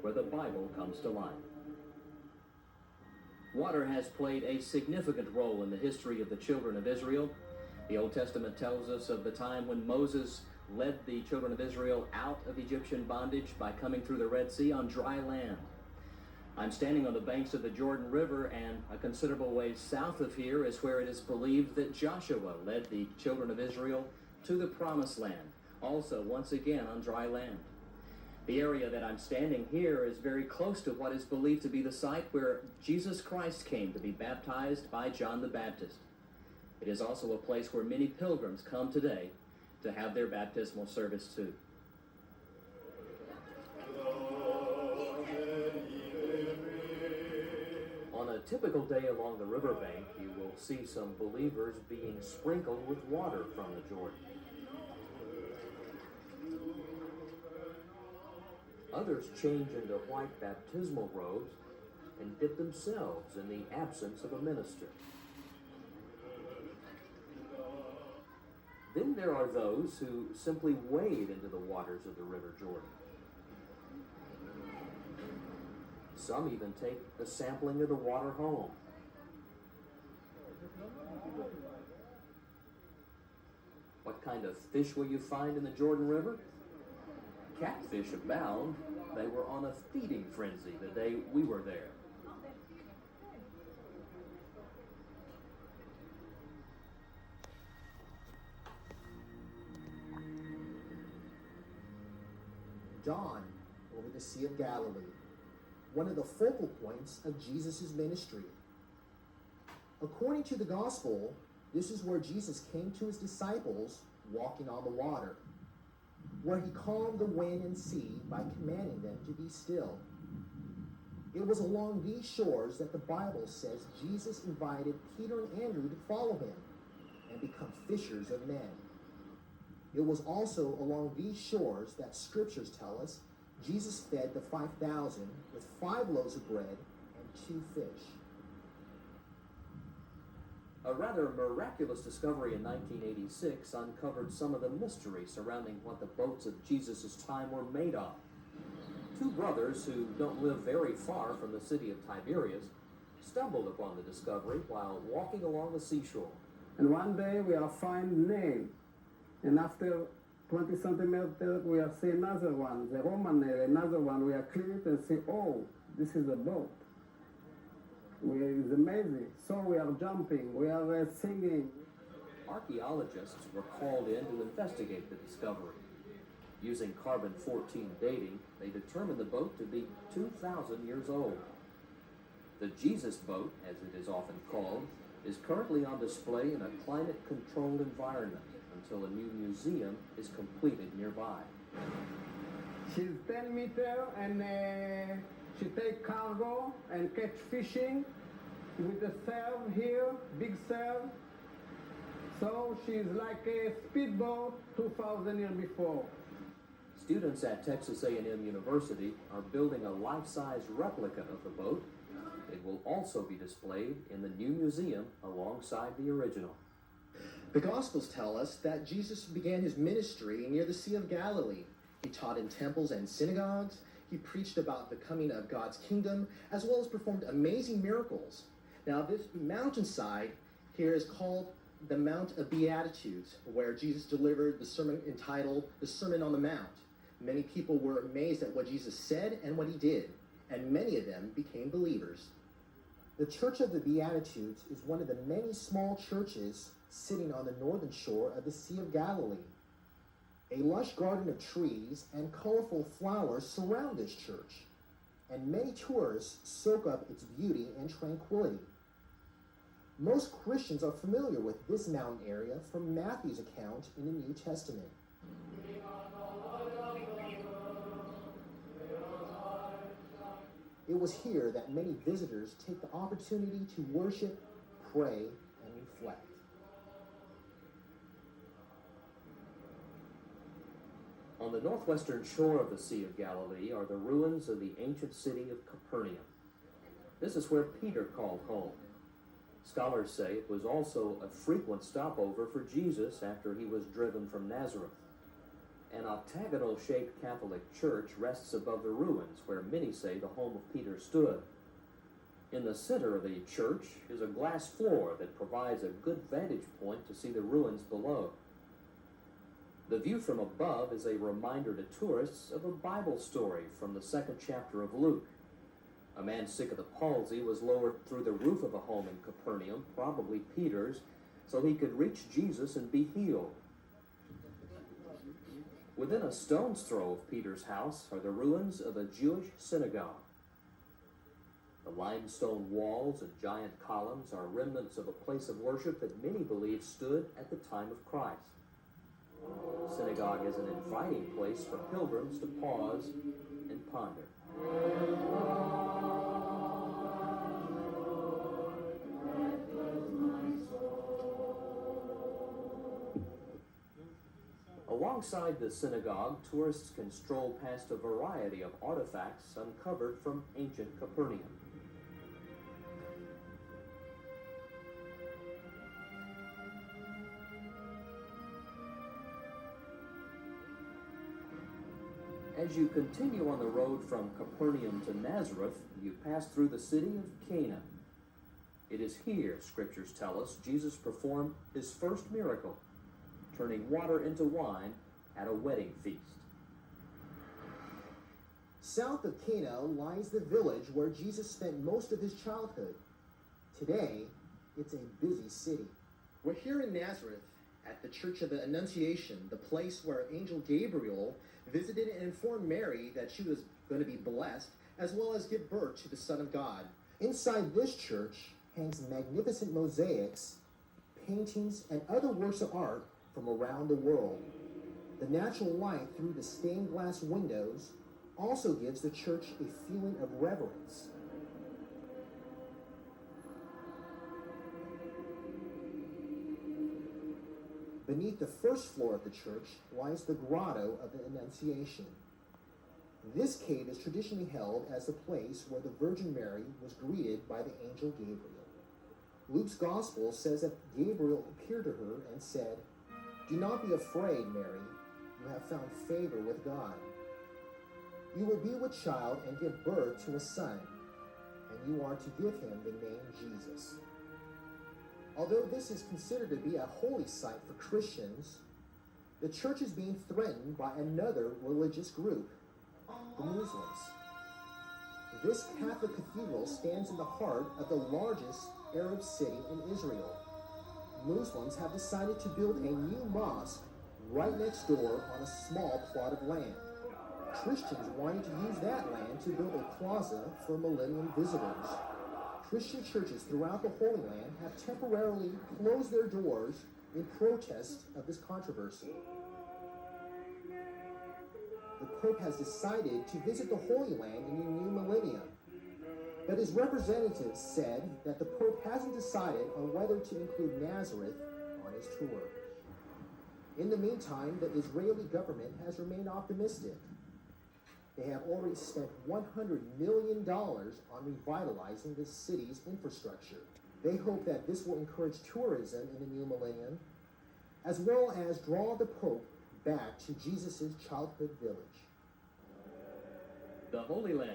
where the Bible comes to life. Water has played a significant role in the history of the children of Israel. The Old Testament tells us of the time when Moses led the children of Israel out of Egyptian bondage by coming through the Red Sea on dry land. I'm standing on the banks of the Jordan River, and a considerable ways south of here is where it is believed that Joshua led the children of Israel to the Promised Land, also once again on dry land. The area that I'm standing here is very close to what is believed to be the site where Jesus Christ came to be baptized by John the Baptist. It is also a place where many pilgrims come today to have their baptismal service too. On a typical day along the riverbank, you will see some believers being sprinkled with water from the Jordan. Others change into white baptismal robes and dip themselves in the absence of a minister. Then there are those who simply wade into the waters of the River Jordan. Some even take a sampling of the water home. What kind of fish will you find in the Jordan River? Catfish abound. They were on a feeding frenzy the day we were there. Dawn over the Sea of Galilee, one of the focal points of Jesus' ministry. According to the gospel, this is where Jesus came to his disciples walking on the water, where he calmed the wind and sea by commanding them to be still. It was along these shores that the Bible says Jesus invited Peter and Andrew to follow him and become fishers of men. It was also along these shores that scriptures tell us Jesus fed the 5,000 with 5 loaves of bread and 2 fish. A rather miraculous discovery in 1986 uncovered some of the mystery surrounding what the boats of Jesus' time were made of. 2 brothers who don't live very far from the city of Tiberias stumbled upon the discovery while walking along the seashore. And one day we are find nail, and after 20 centimeters we are see another one, the Roman nail, another one. We are clean it and see, oh, this is a boat. It's amazing. So we are jumping, we are singing. Archaeologists were called in to investigate the discovery. Using carbon-14 dating, they determined the boat to be 2,000 years old. The Jesus boat, as it is often called, is currently on display in a climate-controlled environment until a new museum is completed nearby. She's 10 meters and she take cargo and catch fishing with a serve here, big serve. So she's like a speedboat 2,000 years before. Students at Texas A&M University are building a life-size replica of the boat. It will also be displayed in the new museum alongside the original. The Gospels tell us that Jesus began his ministry near the Sea of Galilee. He taught in temples and synagogues. He preached about the coming of God's kingdom, as well as performed amazing miracles. Now, this mountainside here is called the Mount of Beatitudes, where Jesus delivered the sermon entitled The Sermon on the Mount. Many people were amazed at what Jesus said and what he did, and many of them became believers. The Church of the Beatitudes is one of the many small churches sitting on the northern shore of the Sea of Galilee. A lush garden of trees and colorful flowers surround this church, and many tourists soak up its beauty and tranquility. Most Christians are familiar with this mountain area from Matthew's account in the New Testament. It was here that many visitors take the opportunity to worship, pray, and reflect. On the northwestern shore of the Sea of Galilee are the ruins of the ancient city of Capernaum. This is where Peter called home. Scholars say it was also a frequent stopover for Jesus after he was driven from Nazareth. An octagonal-shaped Catholic church rests above the ruins where many say the home of Peter stood. In the center of the church is a glass floor that provides a good vantage point to see the ruins below. The view from above is a reminder to tourists of a Bible story from the 2nd chapter of Luke. A man sick of the palsy was lowered through the roof of a home in Capernaum, probably Peter's, so he could reach Jesus and be healed. Within a stone's throw of Peter's house are the ruins of a Jewish synagogue. The limestone walls and giant columns are remnants of a place of worship that many believe stood at the time of Christ. The synagogue is an inviting place for pilgrims to pause and ponder. Alongside the synagogue, tourists can stroll past a variety of artifacts uncovered from ancient Capernaum. As you continue on the road from Capernaum to Nazareth, you pass through the city of Cana. It is here, scriptures tell us, Jesus performed his first miracle, turning water into wine at a wedding feast. South of Cana lies the village where Jesus spent most of his childhood. Today, it's a busy city. We're here in Nazareth at the Church of the Annunciation, the place where Angel Gabriel visited and informed Mary that she was going to be blessed, as well as give birth to the Son of God. Inside this church hangs magnificent mosaics, paintings, and other works of art from around the world. The natural light through the stained glass windows also gives the church a feeling of reverence. Beneath the first floor of the church lies the Grotto of the Annunciation. This cave is traditionally held as the place where the Virgin Mary was greeted by the angel Gabriel. Luke's Gospel says that Gabriel appeared to her and said, "Do not be afraid, Mary, you have found favor with God. You will be with child and give birth to a son, and you are to give him the name Jesus." Although this is considered to be a holy site for Christians, the church is being threatened by another religious group, the Muslims. This Catholic cathedral stands in the heart of the largest Arab city in Israel. Muslims have decided to build a new mosque right next door on a small plot of land. Christians wanted to use that land to build a plaza for millennium visitors. Christian churches throughout the Holy Land have temporarily closed their doors in protest of this controversy. The Pope has decided to visit the Holy Land in the new millennium, but his representatives said that the Pope hasn't decided on whether to include Nazareth on his tour. In the meantime, the Israeli government has remained optimistic. They have already spent $100 million on revitalizing the city's infrastructure. They hope that this will encourage tourism in the new millennium, as well as draw the Pope back to Jesus' childhood village. The Holy Land